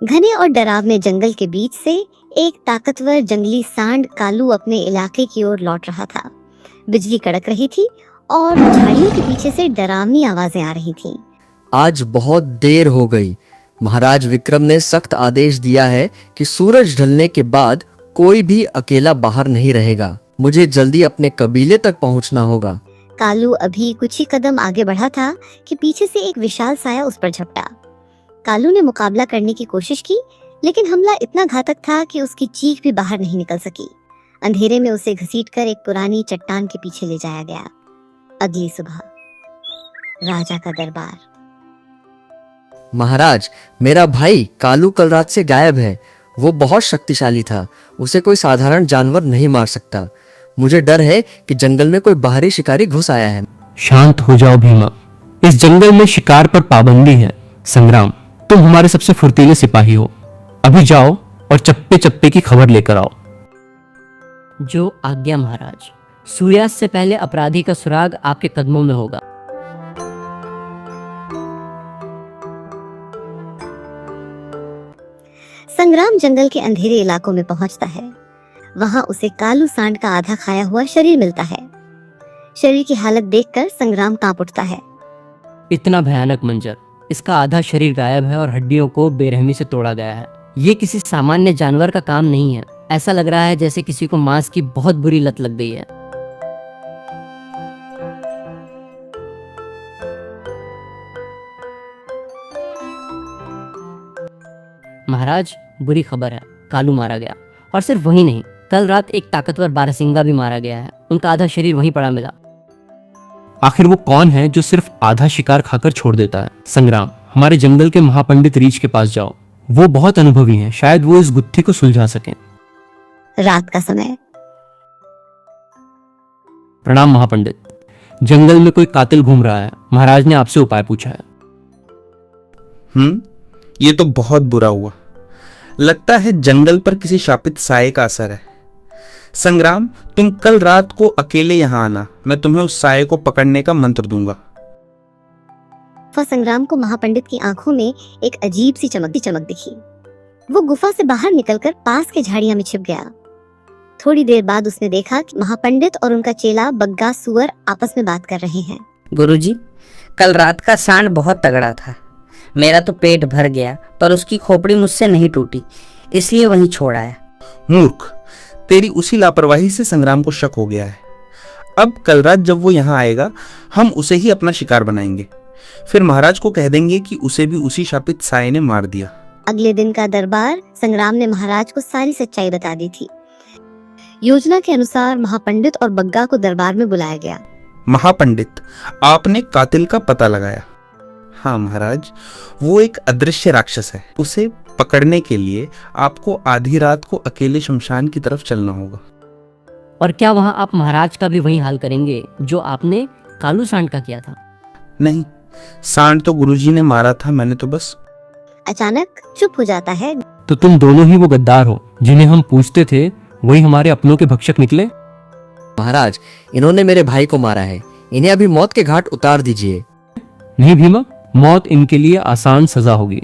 घने और डरावने जंगल के बीच से एक ताकतवर जंगली सांड कालू अपने इलाके की ओर लौट रहा था। बिजली कड़क रही थी और झाड़ियों के पीछे से डरावनी आवाजें आ रही थीं। आज बहुत देर हो गई। महाराज विक्रम ने सख्त आदेश दिया है कि सूरज ढलने के बाद कोई भी अकेला बाहर नहीं रहेगा। मुझे जल्दी अपने कबीले तक पहुंचना होगा। कालू अभी कुछ ही कदम आगे बढ़ा था कि पीछे से एक विशाल साया उस पर झपटा। कालू ने मुकाबला करने की कोशिश की, लेकिन हमला इतना घातक था कि उसकी चीख भी बाहर नहीं निकल सकी। अंधेरे में उसे घसीटकर एक पुरानी चट्टान के पीछे ले जाया गया। अगली सुबह राजा का दरबार। महाराज, मेरा भाई कालू कल रात से गायब है। वो बहुत शक्तिशाली था। उसे कोई साधारण जानवर नहीं मार सकता। मुझे डर है कि जंगल में कोई बाहरी शिकारी घुस आया है। शांत हो जाओ भीमा। इस जंगल में शिकार पर पाबंदी है। संग्राम, तुम हमारे सबसे फुर्तीले सिपाही हो। अभी जाओ और चप्पे चप्पे की खबर लेकर आओ। जो आज्ञा महाराज। सूर्यास्त से पहले अपराधी का सुराग आपके कदमों में होगा। संग्राम जंगल के अंधेरे इलाकों में पहुंचता है। वहां उसे कालू सांड का आधा खाया हुआ शरीर मिलता है। शरीर की हालत देखकर संग्राम कांप उठता है। इतना भयानक मंजर। इसका आधा शरीर गायब है और हड्डियों को बेरहमी से तोड़ा गया है। ये किसी सामान्य जानवर का काम नहीं है। ऐसा लग रहा है जैसे किसी को मांस की बहुत बुरी लत लग गई है। महाराज, बुरी खबर है। कालू मारा गया। और सिर्फ वही नहीं, कल रात एक ताकतवर बारहसिंगा भी मारा गया है। उनका आधा शरीर वहीं पड़ा मिला। आखिर वो कौन है जो सिर्फ आधा शिकार खाकर छोड़ देता है? संग्राम, हमारे जंगल के महापंडित रीछ के पास जाओ। वो बहुत अनुभवी हैं। शायद वो इस गुत्थी को सुलझा सकें। रात का समय। प्रणाम महापंडित। जंगल में कोई कातिल घूम रहा है। महाराज ने आपसे उपाय पूछा है। ये तो बहुत बुरा हुआ। लगता है जंगल पर किसी शापित साये का असर है। संग्राम, तुम कल रात को अकेले यहाँ आना। मैं तुम्हें उस साये को पकड़ने का मंत्र दूंगा। संग्राम को महापंडित की आंखों में एक अजीब सी चमक दिखी। वो गुफा से बाहर निकलकर पास के झाड़ियां में छिप गया। थोड़ी देर बाद उसने देखा कि महापंडित और उनका चेला बग्गा सुअर आपस में बात कर रहे हैं। गुरुजी, कल रात का सांड बहुत तगड़ा था। मेरा तो पेट भर गया, पर उसकी खोपड़ी मुझसे नहीं टूटी, इसलिए वहीं छोड़ आया। मूर्ख, तेरी उसी लापरवाही से संग्राम को शक हो गया है। अब कल रात जब वो यहाँ आएगा, हम उसे ही अपना शिकार बनाएंगे। फिर महाराज को कह देंगे कि उसे भी उसी शापित साये ने मार दिया। अगले दिन का दरबार। संग्राम ने महाराज को सारी सच्चाई बता दी थी। योजना के अनुसार महापंडित और बग्गा को दरबार में बुलाया गया। महापंडित, आपने कातिल का पता लगाया? हाँ महाराज, वो एक अदृश्य राक्षस है। उसे पकड़ने के लिए आपको आधी रात को अकेले शमशान की तरफ चलना होगा। और क्या वहाँ आप महाराज का भी वही हाल करेंगे जो आपने कालू सांड का किया था? नहीं, सांड तो गुरुजी ने मारा था, मैंने तो बस। अचानक चुप हो जाता है। तो तुम दोनों ही वो गद्दार हो जिन्हें हम पूछते थे, वही हमारे अपनों के भक्षक निकले? महाराज, इन्होंने मेरे भाई को मारा है। इन्हें अभी मौत के घाट उतार दीजिए। नहीं भीमा, मौत इनके लिए आसान सजा होगी।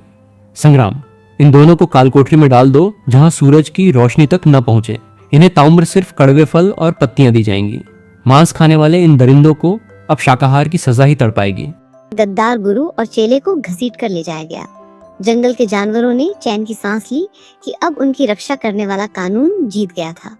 संग्राम, इन दोनों को कालकोठरी में डाल दो, जहां सूरज की रोशनी तक न पहुंचे। इन्हें ताउम्र सिर्फ कड़वे फल और पत्तियां दी जाएंगी। मांस खाने वाले इन दरिंदों को अब शाकाहार की सजा ही तड़पाएगी। गद्दार गुरु और चेले को घसीट कर ले जाया गया। जंगल के जानवरों ने चैन की सांस ली कि अब उनकी रक्षा करने वाला कानून जीत गया था।